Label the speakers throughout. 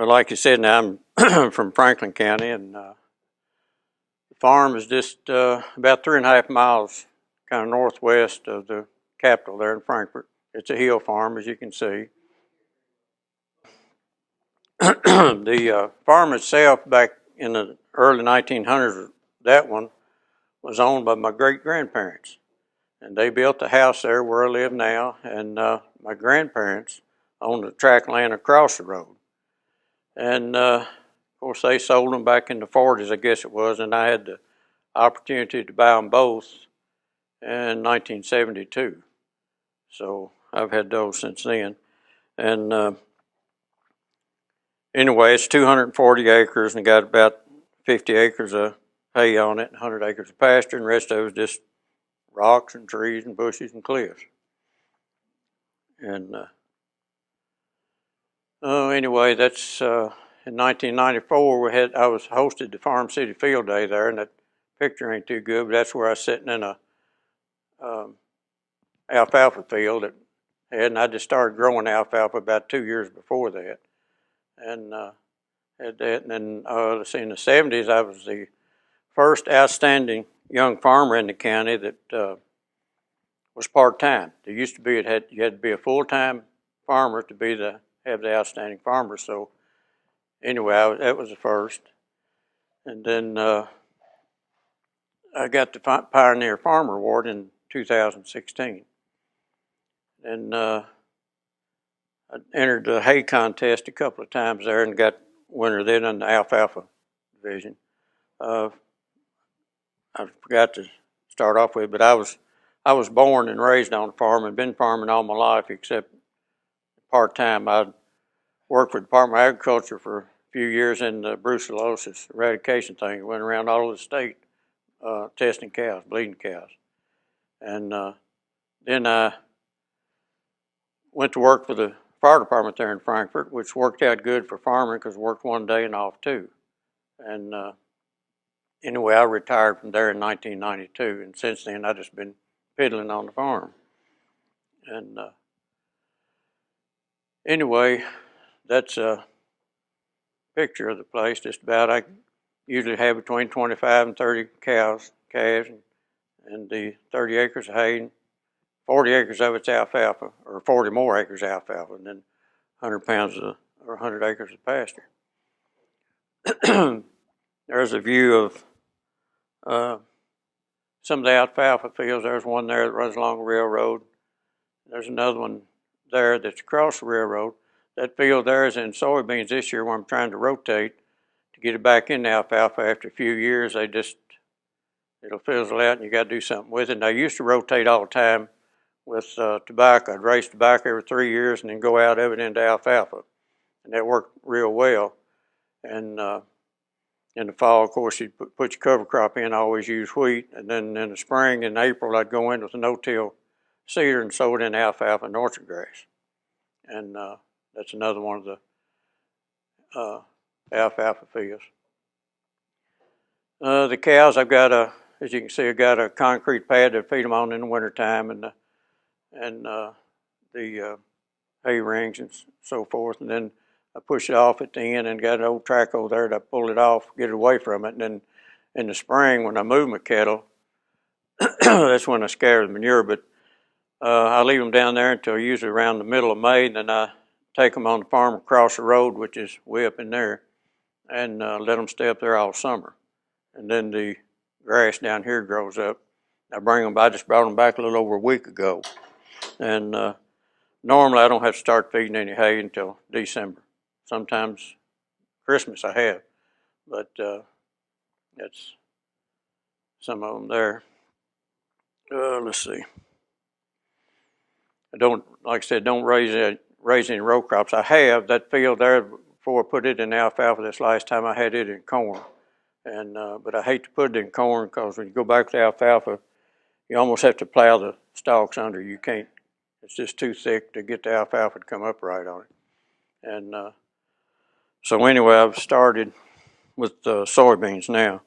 Speaker 1: Well, like you said, now I'm from Franklin County, and the farm is just about 3.5 miles kind of northwest of the capital there in Frankfort. It's a hill farm, as you can see. The farm itself, back in the early 1900s, that one was owned by my great-grandparents. And they built the house there where I live now, and my grandparents owned the tract land across the road. And of course, they sold them back in the 40s, I guess it was, and I had the opportunity to buy them both in 1972. So I've had those since then. And anyway, it's 240 acres and got about 50 acres of hay on it, 100 acres of pasture, and the rest of it was just rocks and trees and bushes and cliffs. And anyway, that's in 1994. I was hosted the Farm City Field Day there, and that picture ain't too good, but that's where I was sitting in a alfalfa field and I just started growing alfalfa about 2 years before that, and had that. And then let's see, in the 70s, I was the first outstanding young farmer in the county that was part-time. There used to be you had to be a full-time farmer to have the outstanding farmer. So anyway, that was the first. And then I got the Pioneer Farmer Award in 2016. And I entered the hay contest a couple of times there and got winner then in the alfalfa division. I forgot to start off with, but I was born and raised on a farm and been farming all my life except part-time. I worked for the Department of Agriculture for a few years in the brucellosis eradication thing. Went around all over the state testing cows, bleeding cows. And then I went to work for the fire department there in Frankfort, which worked out good for farming because I worked one day and off too. And anyway, I retired from there in 1992, and since then I've just been fiddling on the farm. And anyway, that's a picture of the place. Just about, I usually have between 25 and 30 calves, and the 30 acres of hay, and 40 acres of it's alfalfa, or 40 more acres alfalfa, and then 100 pounds or 100 acres of pasture. There's a view of some of the alfalfa fields. There's one there that runs along the railroad. There's another one there that's across the railroad. That field there is in soybeans this year, where I'm trying to rotate to get it back in alfalfa. After a few years, it'll fizzle out, and you got to do something with it. And I used to rotate all the time with tobacco. I'd raise tobacco every 3 years and then go out of it into alfalfa, and that worked real well. And in the fall, of course, you'd put your cover crop in. I always use wheat, and then in the spring, in April, I'd go in with a no-till seeder and sow it in alfalfa and orchard grass. And that's another one of the alfalfa fields. The cows, as you can see, I've got a concrete pad to feed them on in the wintertime, and the hay rings and so forth. And then I push it off at the end and got an old track over there to pull it off, get it away from it. And then in the spring, when I move my cattle, that's when I scatter the manure. But I leave them down there until usually around the middle of May, and then I take them on the farm across the road, which is way up in there, and let them stay up there all summer. And then the grass down here grows up. I just brought them back a little over a week ago. And normally I don't have to start feeding any hay until December. Sometimes Christmas I have, but that's some of them there. Let's see. I don't, like I said, don't raise any row crops. I have that field there before I put it in alfalfa. This last time I had it in corn, and but I hate to put it in corn because when you go back to alfalfa, you almost have to plow the stalks under. You can't. It's just too thick to get the alfalfa to come up right on it. And so anyway, I've started with soybeans now.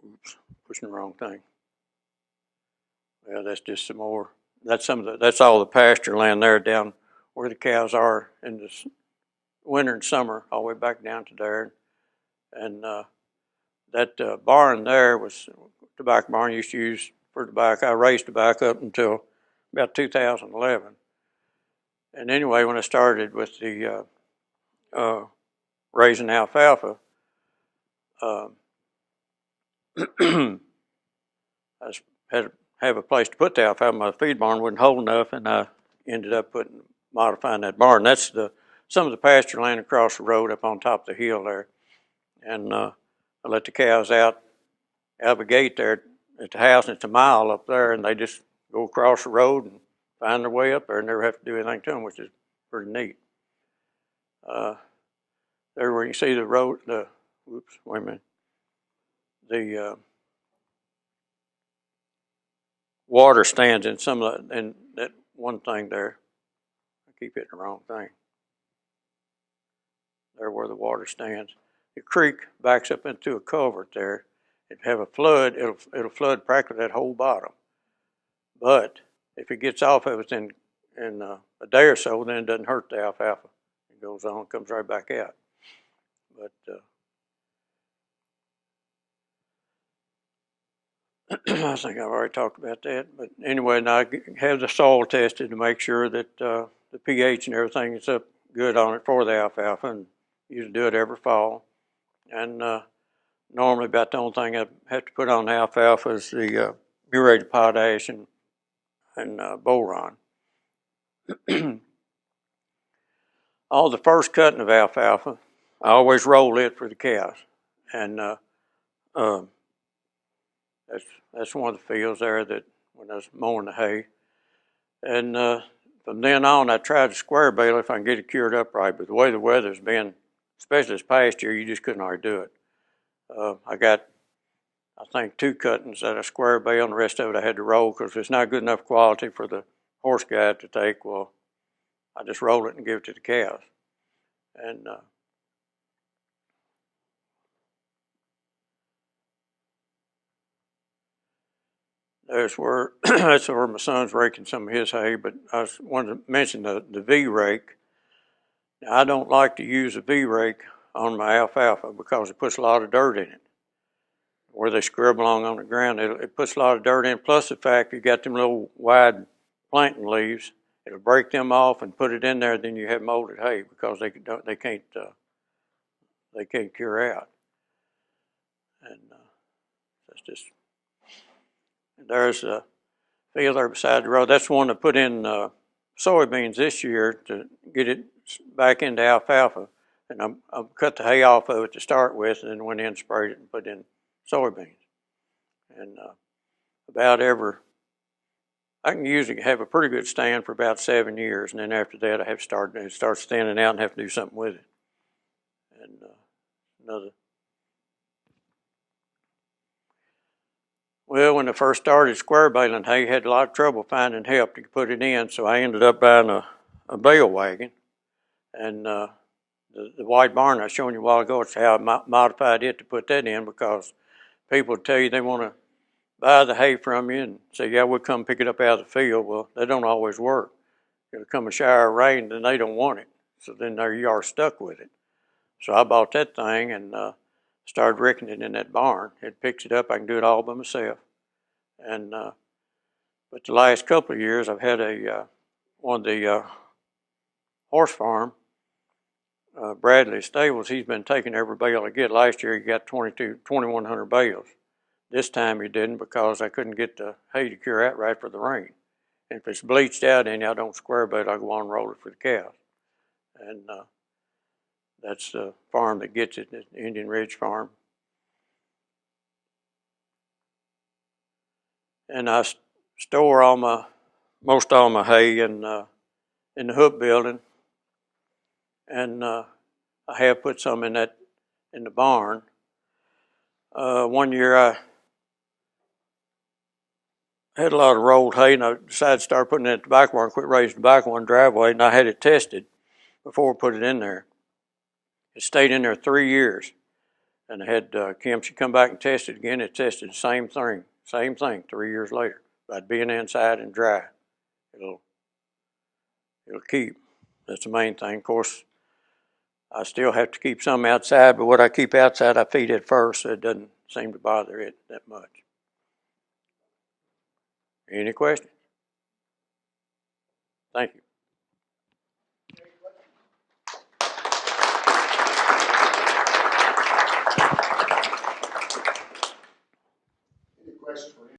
Speaker 1: Oops, pushing the wrong thing. Well, that's just some more that's that's all the pasture land there down where the cows are in the winter and summer, all the way back down to there. And that barn there was tobacco barn used to use for tobacco. I raised tobacco up until about 2011. And anyway, when I started with the raising alfalfa, uh, I had to have a place to put the alfalfa. My feed barn wasn't whole enough, and I ended up modifying that barn. That's some of the pasture land across the road up on top of the hill there. And I let the cows out of the gate there at the house, and it's a mile up there, and they just go across the road and find their way up there and never have to do anything to them, which is pretty neat. There where you see the road, whoops, wait a minute, the water stands in some of and that one thing there, I keep hitting the wrong thing. There where the water stands. The creek backs up into a culvert there. If you have a flood, it'll flood practically that whole bottom. But if it gets off of it in a day or so, then it doesn't hurt the alfalfa. It goes on, comes right back out. But I think I've already talked about that. But anyway, now I have the soil tested to make sure that the pH and everything is up good on it for the alfalfa, and usually do it every fall. And normally about the only thing I have to put on the alfalfa is the muriated potash and boron. All the first cutting of alfalfa, I always roll it for the cows, and that's one of the fields there that when I was mowing the hay. And from then on, I tried to square bale if I can get it cured up right, but the way the weather's been, especially this past year, you just couldn't hardly do it. I got, I think, 2 cuttings that I square bale, and the rest of it I had to roll because it's not good enough quality for the horse guide to take. Well, I just roll it and give it to the cows. And that's where my son's raking some of his hay. But I wanted to mention the V rake. Now, I don't like to use a V rake on my alfalfa because it puts a lot of dirt in it. Where they scrub along on the ground, it puts a lot of dirt in. Plus the fact you got them little wide planting leaves, it'll break them off and put it in there. Then you have molded hay because they can't cure out. And that's just. There's a field there beside the road. That's the one that put in soybeans this year to get it back into alfalfa. And I cut the hay off of it to start with, and then went in, sprayed it, and put in soybeans. And I can usually have a pretty good stand for about 7 years, and then after that I have to start standing out and have to do something with it. And well, when I first started square baling hay, I had a lot of trouble finding help to put it in, so I ended up buying a bale wagon. And the white barn I was showing you a while ago, it's how I modified it to put that in, because people tell you they want to buy the hay from you and say, yeah, we'll come pick it up out of the field. Well, that don't always work. It'll come a shower of rain, then they don't want it. So then there you are stuck with it. So I bought that thing and started wrecking it in that barn. It picks it up. I can do it all by myself. And but the last couple of years, I've had one of the horse farm, Bradley Stables. He's been taking every bale I get. Last year, he got 2,100 bales. This time he didn't, because I couldn't get the hay to cure out right for the rain. And if it's bleached out in, I don't square bale. I go on and roll it for the cows. And that's the farm that gets it, the Indian Ridge Farm. And I store most all my hay in the hook building. And I have put some in the barn. One year I had a lot of rolled hay, and I decided to start putting it in the tobacco barn, quit raising tobacco on the driveway, and I had it tested before I put it in there. It stayed in there 3 years, and I had Kim, she come back and test it again. It tested the same thing 3 years later, about being inside and dry. it'll keep. That's the main thing. Of course, I still have to keep some outside, but what I keep outside, I feed it first, so it doesn't seem to bother it that much. Any questions? Thank you.